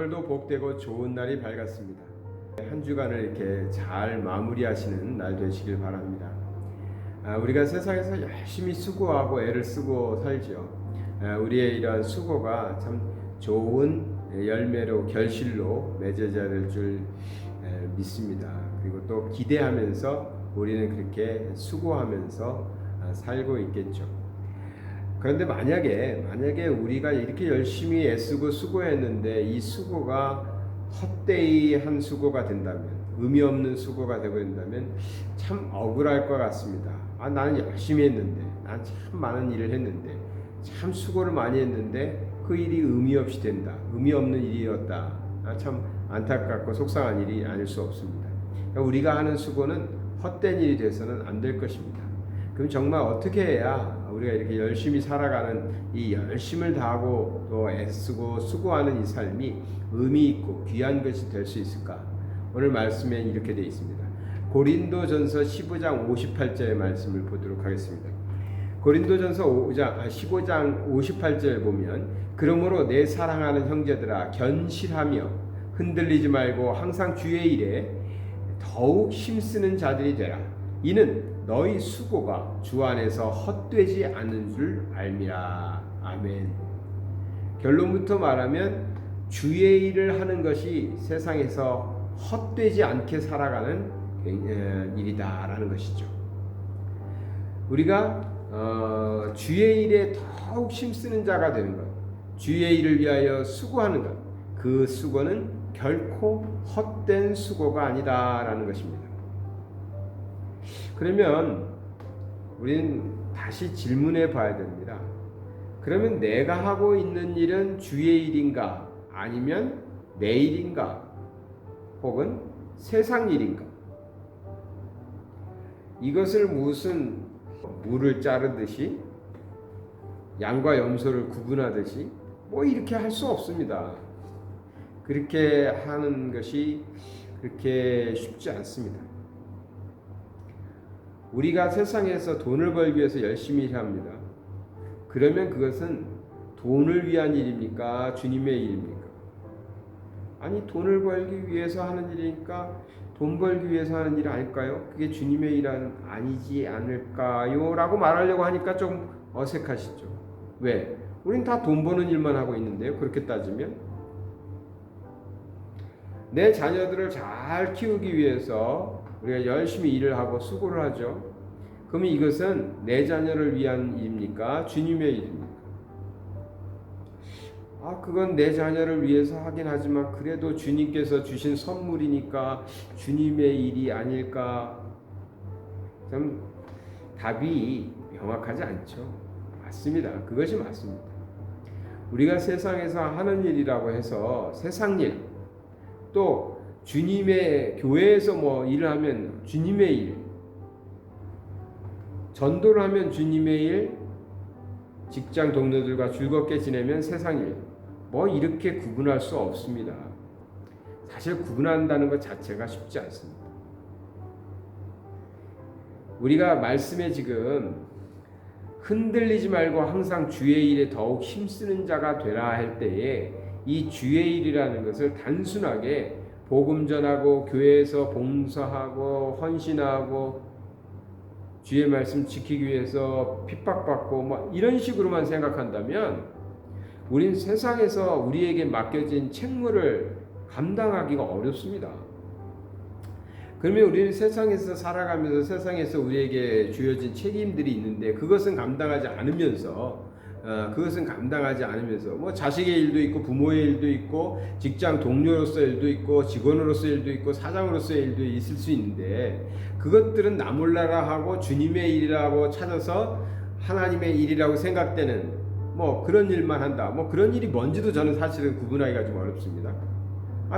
오늘도 복되고 좋은 날이 밝았습니다. 한 주간을 이렇게 잘 마무리하시는 날 되시길 바랍니다. 우리가 세상에서 열심히 수고하고 애를 쓰고 살죠. 우리의 이러한 수고가 참 좋은 열매로 결실로 맺어져야 될 줄 믿습니다. 그리고 또 기대하면서 우리는 그렇게 수고하면서 살고 있겠죠. 그런데 만약에 우리가 이렇게 열심히 애쓰고 수고했는데 이 수고가 헛되이 한 수고가 된다면, 의미 없는 수고가 되고 된다면 참 억울할 것 같습니다. 나는 열심히 했는데, 난 참 많은 일을 했는데, 참 수고를 많이 했는데 그 일이 의미 없이 된다. 의미 없는 일이었다. 참 안타깝고 속상한 일이 아닐 수 없습니다. 그러니까 우리가 하는 수고는 헛된 일이 돼서는 안 될 것입니다. 그럼 정말 어떻게 해야 우리가 이렇게 열심히 살아가는 이 열심을 다하고 또 애쓰고 수고하는 이 삶이 의미 있고 귀한 것이 될 수 있을까? 오늘 말씀에 이렇게 되어 있습니다. 고린도전서 15장 58절의 말씀을 보도록 하겠습니다. 고린도전서 15장 58절 보면, 그러므로 내 사랑하는 형제들아 견실하며 흔들리지 말고 항상 주의 일에 더욱 힘쓰는 자들이 되라. 이는 너희 수고가 주 안에서 헛되지 않은 줄 알미라. 아멘. 결론부터 말하면 주의 일을 하는 것이 세상에서 헛되지 않게 살아가는 일이다라는 것이죠. 우리가 주의 일에 더욱 힘쓰는 자가 되는 것, 주의 일을 위하여 수고하는 것, 그 수고는 결코 헛된 수고가 아니다라는 것입니다. 그러면 우리는 다시 질문해 봐야 됩니다. 그러면 내가 하고 있는 일은 주의 일인가? 아니면 내 일인가? 혹은 세상 일인가? 이것을 무슨 물을 자르듯이 양과 염소를 구분하듯이 이렇게 할 수 없습니다. 그렇게 하는 것이 그렇게 쉽지 않습니다. 우리가 세상에서 돈을 벌기 위해서 열심히 일합니다. 그러면 그것은 돈을 위한 일입니까? 주님의 일입니까? 아니, 돈을 벌기 위해서 하는 일이니까 돈 벌기 위해서 하는 일 아닐까요? 그게 주님의 일은 아니지 않을까요? 라고 말하려고 하니까 좀 어색하시죠. 왜? 우린 다 돈 버는 일만 하고 있는데요. 그렇게 따지면 내 자녀들을 잘 키우기 위해서 우리가 열심히 일을 하고 수고를 하죠. 그러면 이것은 내 자녀를 위한 일입니까? 주님의 일입니까? 그건 내 자녀를 위해서 하긴 하지만 그래도 주님께서 주신 선물이니까 주님의 일이 아닐까? 참 답이 명확하지 않죠. 맞습니다. 그것이 맞습니다. 우리가 세상에서 하는 일이라고 해서 세상 일, 또 주님의 교회에서 일을 하면 주님의 일, 전도를 하면 주님의 일, 직장 동료들과 즐겁게 지내면 세상 일, 이렇게 구분할 수 없습니다. 사실 구분한다는 것 자체가 쉽지 않습니다. 우리가 말씀에 지금 흔들리지 말고 항상 주의 일에 더욱 힘쓰는 자가 되라 할 때에 이 주의 일이라는 것을 단순하게 복음 전하고 교회에서 봉사하고 헌신하고 주의 말씀 지키기 위해서 핍박받고 이런 식으로만 생각한다면 우린 세상에서 우리에게 맡겨진 책무를 감당하기가 어렵습니다. 그러면 우리는 세상에서 살아가면서 세상에서 우리에게 주어진 책임들이 있는데 그것은 감당하지 않으면서 자식의 일도 있고 부모의 일도 있고 직장 동료로서의 일도 있고 직원으로서의 일도 있고 사장으로서의 일도 있을 수 있는데 그것들은 나 몰라라 하고 주님의 일이라고 찾아서 하나님의 일이라고 생각되는 그런 일만 한다. 그런 일이 뭔지도 저는 사실은 구분하기가 좀 어렵습니다.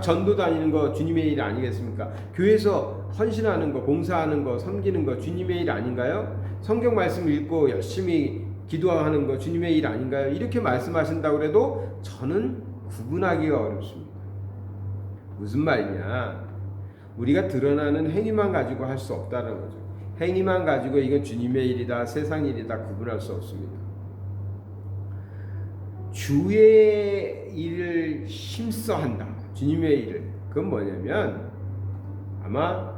전도 다니는 거 주님의 일 아니겠습니까? 교회에서 헌신하는 거, 봉사하는 거, 섬기는 거 주님의 일 아닌가요? 성경 말씀 읽고 열심히 기도하는 거 주님의 일 아닌가요? 이렇게 말씀하신다고 해도 저는 구분하기가 어렵습니다. 무슨 말이냐? 우리가 드러나는 행위만 가지고 할 수 없다는 거죠. 행위만 가지고 이건 주님의 일이다, 세상 일이다 구분할 수 없습니다. 주의 일을 힘써 한다. 주님의 일을. 그건 뭐냐면 아마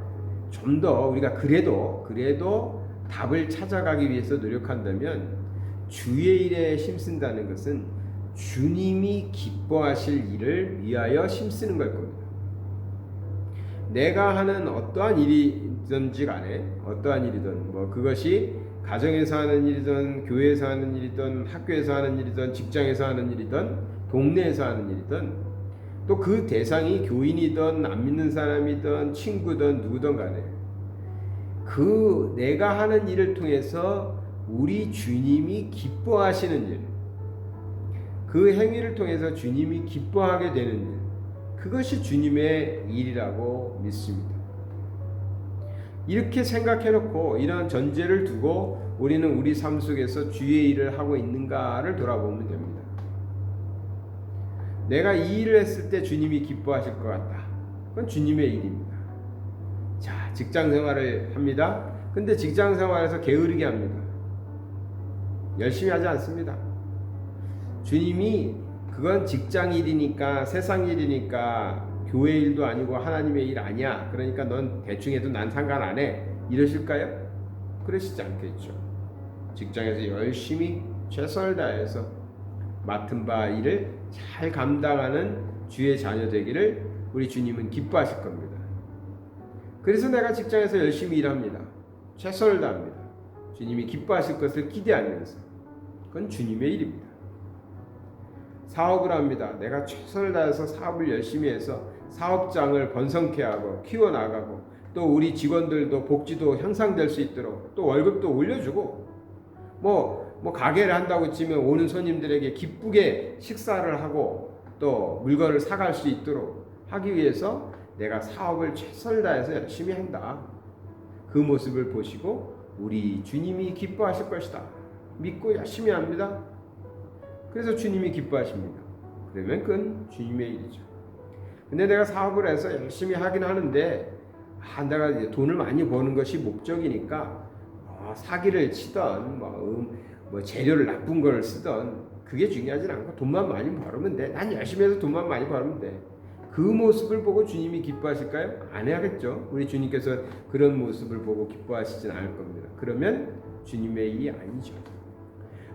좀 더 우리가 그래도 답을 찾아가기 위해서 노력한다면 주의 일에 힘쓴다는 것은 주님이 기뻐하실 일을 위하여 힘쓰는 걸 겁니다. 내가 하는 어떠한 일이든지 간에 어떠한 일이든 뭐 그것이 가정에서 하는 일이든 교회에서 하는 일이든 학교에서 하는 일이든 직장에서 하는 일이든 동네에서 하는 일이든 또 그 대상이 교인이든 안 믿는 사람이든 친구든 누구든 간에 그 내가 하는 일을 통해서 우리 주님이 기뻐하시는 일, 그 행위를 통해서 주님이 기뻐하게 되는 일, 그것이 주님의 일이라고 믿습니다. 이렇게 생각해놓고 이러한 전제를 두고 우리는 우리 삶 속에서 주의 일을 하고 있는가를 돌아보면 됩니다. 내가 이 일을 했을 때 주님이 기뻐하실 것 같다. 그건 주님의 일입니다. 자, 직장 생활을 합니다. 근데 직장 생활에서 게으르게 합니다. 열심히 하지 않습니다. 주님이 그건 직장 일이니까 세상 일이니까 교회 일도 아니고 하나님의 일 아니야. 그러니까 넌 대충 해도 난 상관 안 해. 이러실까요? 그러시지 않겠죠. 직장에서 열심히 최선을 다해서 맡은 바 일을 잘 감당하는 주의 자녀 되기를 우리 주님은 기뻐하실 겁니다. 그래서 내가 직장에서 열심히 일합니다. 최선을 다합니다. 주님이 기뻐하실 것을 기대하면서. 그건 주님의 일입니다. 사업을 합니다. 내가 최선을 다해서 사업을 열심히 해서 사업장을 번성케 하고 키워나가고 또 우리 직원들도 복지도 향상될 수 있도록 또 월급도 올려주고 뭐 가게를 한다고 치면 오는 손님들에게 기쁘게 식사를 하고 또 물건을 사갈 수 있도록 하기 위해서 내가 사업을 최선을 다해서 열심히 한다. 그 모습을 보시고 우리 주님이 기뻐하실 것이다. 믿고 열심히 합니다. 그래서 주님이 기뻐하십니다. 그러면 그건 주님의 일이죠. 근데 내가 사업을 해서 열심히 하긴 하는데 내가 이제 돈을 많이 버는 것이 목적이니까 사기를 치던 뭐 재료를 나쁜 걸 쓰던 그게 중요하진 않고 돈만 많이 벌으면 돼. 난 열심히 해서 돈만 많이 벌으면 돼. 그 모습을 보고 주님이 기뻐하실까요? 안 해야겠죠. 우리 주님께서 그런 모습을 보고 기뻐하시진 않을 겁니다. 그러면 주님의 일이 아니죠.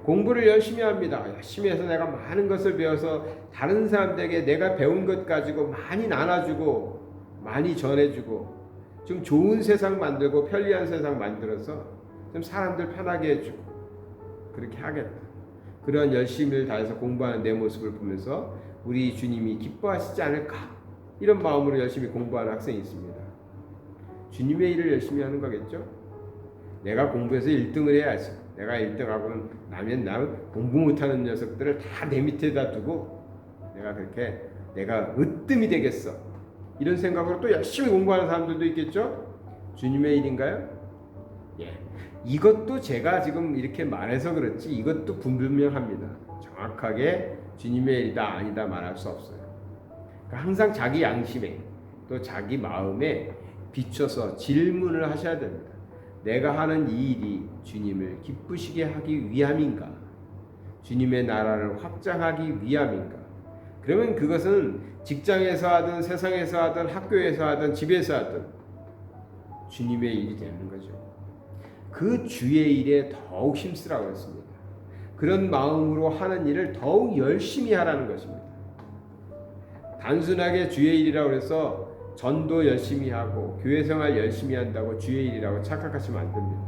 공부를 열심히 합니다. 열심히 해서 내가 많은 것을 배워서 다른 사람들에게 내가 배운 것 가지고 많이 나눠주고 많이 전해주고 좀 좋은 세상 만들고 편리한 세상 만들어서 좀 사람들 편하게 해주고 그렇게 하겠다. 그런 열심을 다해서 공부하는 내 모습을 보면서 우리 주님이 기뻐하시지 않을까 이런 마음으로 열심히 공부하는 학생이 있습니다. 주님의 일을 열심히 하는 거겠죠. 내가 공부해서 1등을 해야지. 내가 1등하고는 나면 공부 못하는 녀석들을 다 내 밑에다 두고 내가 으뜸이 되겠어. 이런 생각으로 또 열심히 공부하는 사람들도 있겠죠. 주님의 일인가요? 예. 이것도 제가 지금 이렇게 말해서 그렇지 이것도 분명합니다. 정확하게 주님의 일이다 아니다 말할 수 없어요. 그러니까 항상 자기 양심에 또 자기 마음에 비춰서 질문을 하셔야 됩니다. 내가 하는 이 일이 주님을 기쁘시게 하기 위함인가? 주님의 나라를 확장하기 위함인가? 그러면 그것은 직장에서 하든 세상에서 하든 학교에서 하든 집에서 하든 주님의 일이 되는 거죠. 그 주의 일에 더욱 힘쓰라고 했습니다. 그런 마음으로 하는 일을 더욱 열심히 하라는 것입니다. 단순하게 주의 일이라고 해서 전도 열심히 하고 교회 생활 열심히 한다고 주의 일이라고 착각하시면 안 됩니다.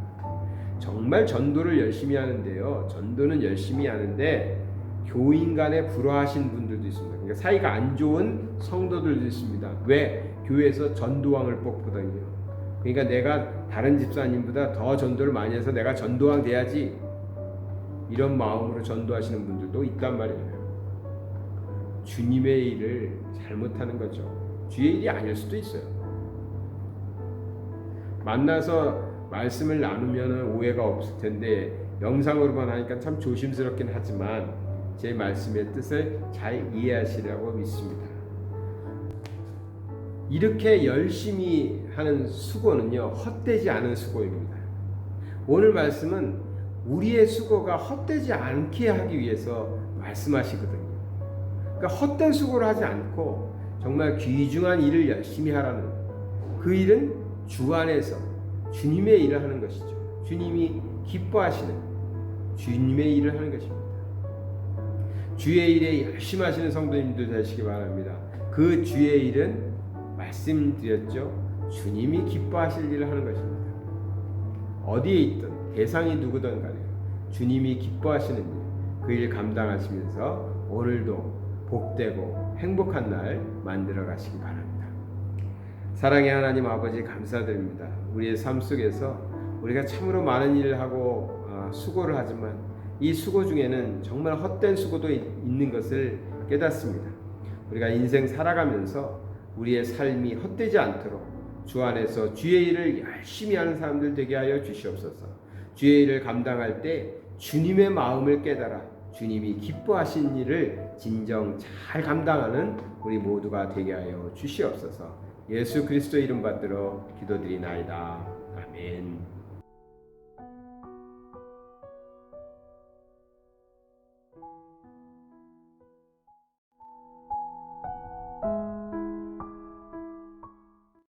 정말 전도를 열심히 하는데요. 전도는 열심히 하는데 교인 간에 불화하신 분들도 있습니다. 그러니까 사이가 안 좋은 성도들도 있습니다. 왜? 교회에서 전도왕을 뽑거든요. 그러니까 내가 다른 집사님보다 더 전도를 많이 해서 내가 전도왕 돼야지 이런 마음으로 전도하시는 분들도 있단 말이에요. 주님의 일을 잘못하는 거죠. 주의 일이 아닐 수도 있어요. 만나서 말씀을 나누면 오해가 없을 텐데 영상으로만 하니까 참 조심스럽긴 하지만 제 말씀의 뜻을 잘 이해하시라고 믿습니다. 이렇게 열심히 하는 수고는요, 헛되지 않은 수고입니다. 오늘 말씀은 우리의 수고가 헛되지 않게 하기 위해서 말씀하시거든요. 그러니까 헛된 수고를 하지 않고 정말 귀중한 일을 열심히 하라는, 그 일은 주 안에서 주님의 일을 하는 것이죠. 주님이 기뻐하시는 주님의 일을 하는 것입니다. 주의 일에 열심히 하시는 성도님들 되시기 바랍니다. 그 주의 일은 말씀드렸죠. 주님이 기뻐하실 일을 하는 것입니다. 어디에 있든 대상이 누구든 간에 주님이 기뻐하시는 일, 그 일 감당하시면서 오늘도 복되고 행복한 날 만들어 가시기 바랍니다. 사랑의 하나님 아버지, 감사드립니다. 우리의 삶 속에서 우리가 참으로 많은 일을 하고 수고를 하지만 이 수고 중에는 정말 헛된 수고도 있는 것을 깨닫습니다. 우리가 인생 살아가면서 우리의 삶이 헛되지 않도록 주 안에서 주의 일을 열심히 하는 사람들 되게 하여 주시옵소서. 주의 일을 감당할 때 주님의 마음을 깨달아 주님이 기뻐하신 일을 진정 잘 감당하는 우리 모두가 되게 하여 주시옵소서. 예수 그리스도 이름 받들어 기도드리나이다. 아멘.